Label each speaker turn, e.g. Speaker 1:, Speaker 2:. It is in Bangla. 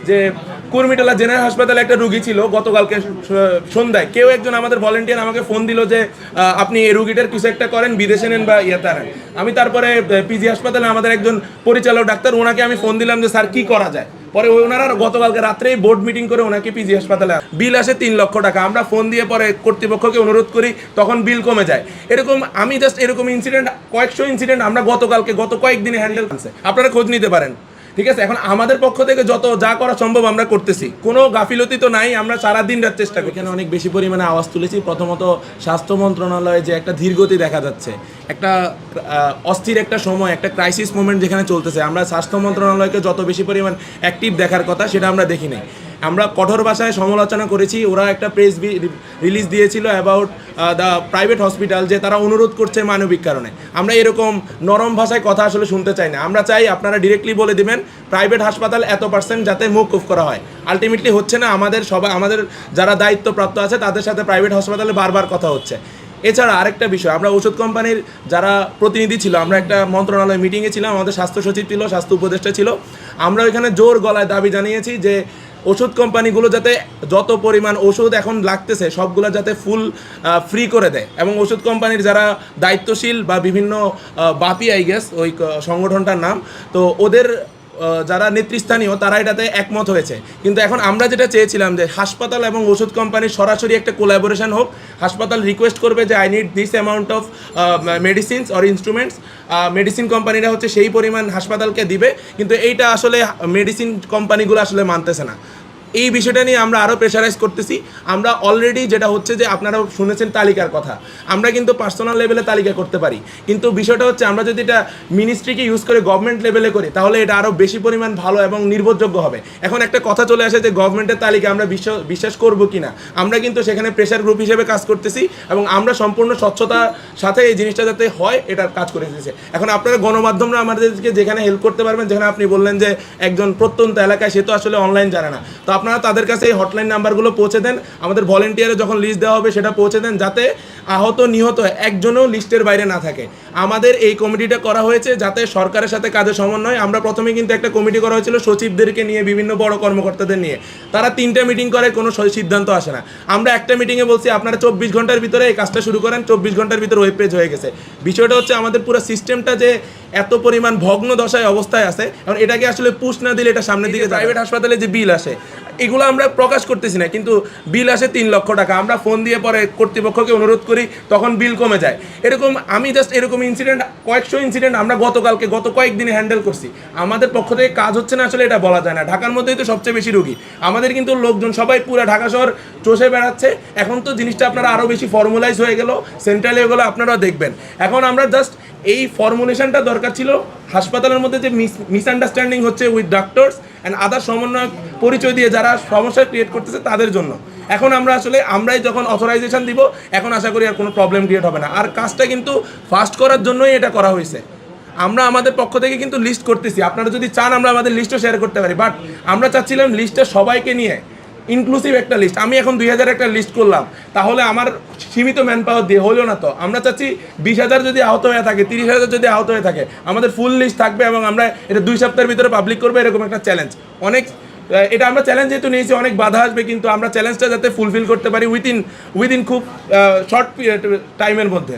Speaker 1: যে কুর্মিটোলা জেনারেল হাসপাতালে একটা রুগী ছিল গতকালকে সন্ধ্যায়। কেউ একজন আমাদের ভলেন্টিয়ার আমাকে ফোন দিল যে আপনি এই রুগীটার কিছু একটা করেন, বিদেশে নেন বা ইয়েতে আনেন। আমি তারপরে পিজি হাসপাতালে আমাদের একজন পরিচালক ডাক্তার, ওনাকে আমি ফোন দিলাম যে স্যার কি করা যায়। পরে ওনারা গতকালকে রাত্রেই বোর্ড মিটিং করে ওনাকে পিজি হাসপাতালে বিল আসে 3 লক্ষ টাকা। আমরা ফোন দিয়ে পরে কর্তৃপক্ষকে অনুরোধ করি, তখন বিল কমে যায়। এরকম আমি জাস্ট এরকম ইনসিডেন্ট কয়েকশো ইনসিডেন্ট আমরা গত কয়েকদিনে হ্যান্ডেল করছে, আপনারা খোঁজ নিতে পারেন। ঠিক আছে, এখন আমাদের পক্ষ থেকে যত যা করা সম্ভব আমরা করতেছি, কোনো গাফিলতি তো নাই। আমরা সারাদিন রাত চেষ্টা করি।
Speaker 2: এখানে অনেক বেশি পরিমাণে আওয়াজ তুলেছি। প্রথমত স্বাস্থ্য মন্ত্রণালয়ে যে একটা ধীরগতি দেখা যাচ্ছে, একটা অস্থির একটা সময়, একটা ক্রাইসিস মোমেন্ট যেখানে চলতেছে, আমরা স্বাস্থ্য মন্ত্রণালয়কে যত বেশি পরিমাণ অ্যাক্টিভ দেখার কথা সেটা আমরা দেখি নাই। আমরা কঠোর ভাষায় সমালোচনা করেছি। ওরা একটা প্রেস রিলিজ দিয়েছিল অ্যাবাউট দ্য প্রাইভেট হসপিটাল, যে তারা অনুরোধ করছে মানবিক কারণে। আমরা এরকম নরম ভাষায় কথা আসলে শুনতে চাই না। আমরা চাই আপনারা ডিরেক্টলি বলে দিবেন প্রাইভেট হাসপাতাল এত% যাতে মওকুফ করা হয়। আলটিমেটলি হচ্ছে না, আমাদের যারা দায়িত্বপ্রাপ্ত আছে তাদের সাথে প্রাইভেট হাসপাতালে বারবার কথা হচ্ছে। এছাড়া আরেকটা বিষয়, আমরা ওষুধ কোম্পানির যারা প্রতিনিধি ছিল, আমরা একটা মন্ত্রণালয় মিটিংয়ে ছিলাম, আমাদের স্বাস্থ্য সচিব ছিল, স্বাস্থ্য উপদেষ্টা ছিল। আমরা ওইখানে জোর গলায় দাবি জানিয়েছি যে ওষুধ কোম্পানিগুলো যাতে যত পরিমাণ ওষুধ এখন লাগতেছে সবগুলো যাতে ফুল ফ্রি করে দেয়, এবং ওষুধ কোম্পানির যারা দায়িত্বশীল বা বিভিন্ন বাপি ওই সংগঠনটার নাম, তো ওদের যারা নেতৃস্থানীয় তারা এটাতে একমত হয়েছে। কিন্তু এখন আমরা যেটা চেয়েছিলাম যে হাসপাতাল এবং ওষুধ কোম্পানির সরাসরি একটা কোলাবোরেশন হোক। হাসপাতাল রিকোয়েস্ট করবে যে I need this amount of medicines or instruments, medicine কোম্পানিরা হচ্ছে সেই পরিমাণ হাসপাতালকে দিবে, কিন্তু এইটা আসলে মেডিসিন কোম্পানিগুলো আসলে মানতেছে না। এই বিষয়টা নিয়ে আমরা আরও প্রেশারাইজ করতেছি। আমরা অলরেডি যেটা হচ্ছে যে আপনারাও শুনেছেন তালিকার কথা, আমরা কিন্তু পার্সোনাল লেভেলে তালিকা করতে পারি, কিন্তু বিষয়টা হচ্ছে আমরা যদি এটা মিনিস্ট্রিকে ইউজ করে গভর্নমেন্ট লেভেলে করি তাহলে এটা আরও বেশি পরিমাণ ভালো এবং নির্ভরযোগ্য হবে। এখন একটা কথা চলে আসে যে গভর্নমেন্টের তালিকা আমরা বিশ্বাস করবো কি না। আমরা কিন্তু সেখানে প্রেশার গ্রুপ হিসেবে কাজ করতেছি, এবং আমরা সম্পূর্ণ স্বচ্ছতার সাথে এই জিনিসটা যাতে হয় এটার কাজ করে দিতেছে। এখন আপনারা গণমাধ্যমরা আমাদেরকে যেখানে হেল্প করতে পারবেন, যেখানে আপনি বললেন যে একজন প্রত্যন্ত এলাকায় সে তো আসলে অনলাইন জানে না, তো আপনারা তাদের কাছে এই হটলাইন নাম্বারগুলো পৌঁছে দেন। আমাদের ভলেন্টিয়ারে যখন লিস্ট দেওয়া হবে সেটা পৌঁছে দেন, যাতে আহত নিহত একজনও লিস্টের বাইরে না থাকে। আমাদের এই কমিটিটা করা হয়েছে যাতে সরকারের সাথে কাজে সমন্বয়। আমরা প্রথমে কিন্তু একটা কমিটি করা হয়েছিল সচিবদেরকে নিয়ে, বিভিন্ন বড় কর্মকর্তাদের নিয়ে। তারা 3টা মিটিং করে, কোনো সিদ্ধান্ত আসে না। আমরা একটা মিটিংয়ে বলছি আপনারা 24 ঘন্টার ভিতরে এই কাজটা শুরু করেন, 24 ঘন্টার ভিতরে ওয়েব পেজ হয়ে গেছে। বিষয়টা হচ্ছে আমাদের পুরো সিস্টেমটা যে এত পরিমাণ ভগ্ন দশায় অবস্থায় আছে, এখন এটাকে আসলে পুশ না দিলে এটা সামনের দিকে। প্রাইভেট হাসপাতালে যে বিল আসে এগুলো আমরা প্রকাশ করতেছি না, কিন্তু বিল আসে 3 লক্ষ টাকা। আমরা ফোন দিয়ে পরে কর্তৃপক্ষকে অনুরোধ করি, তখন বিল কমে যায়। এরকম আমি জাস্ট এরকম ইনসিডেন্ট কয়েকশো ইনসিডেন্ট আমরা গত কয়েকদিনে হ্যান্ডেল করছি। আমাদের পক্ষ থেকে কাজ হচ্ছে না আসলে এটা বলা যায় না। ঢাকার মধ্যেই তো সবচেয়ে বেশি রোগী, আমাদের কিন্তু লোকজন সবাই পুরো ঢাকা শহর চষে বেড়াচ্ছে। এখন তো জিনিসটা আপনারা আরও বেশি ফর্মুলাইজ হয়ে গেল, সেন্ট্রাল হয়ে গেলো, আপনারাও দেখবেন। এখন আমরা জাস্ট এই ফর্মুলেশনটা দরকার ছিল। হাসপাতালের মধ্যে যে মিসআন্ডারস্ট্যান্ডিং হচ্ছে উইথ ডক্টরস অ্যান্ড আদার সমন্বয়ক পরিচয় দিয়ে যারা সমস্যা ক্রিয়েট করতেছে তাদের জন্য, এখন আমরাই যখন অথরাইজেশন দিব, এখন আশা করি আর কোনো প্রবলেম ক্রিয়েট হবে না। আর কাজটা কিন্তু ফাস্ট করার জন্যই এটা করা হয়েছে। আমরা আমাদের পক্ষ থেকে কিন্তু লিস্ট করতেছি, আপনারা যদি চান আমরা আমাদের লিস্টও শেয়ার করতে পারি, বাট আমরা চাচ্ছিলাম লিস্টটা সবাইকে নিয়ে ইনক্লুসিভ একটা লিস্ট। আমি এখন 2000 একটা লিস্ট করলাম, তাহলে আমার সীমিত ম্যান পাওয়ার দিয়ে হলো না। তো আমরা চাচ্ছি 20,000 যদি আহত হয়ে থাকে, 30,000 যদি আহত হয়ে থাকে, আমাদের ফুল লিস্ট থাকবে, এবং আমরা এটা 2 সপ্তাহের ভিতরে পাবলিক করবো, এরকম একটা চ্যালেঞ্জ। এটা আমরা চ্যালেঞ্জ যেহেতু নিয়েছি, অনেক বাধা আসবে, কিন্তু আমরা চ্যালেঞ্জটা যাতে ফুলফিল করতে পারি উইদিন খুব শর্ট টাইমের মধ্যে।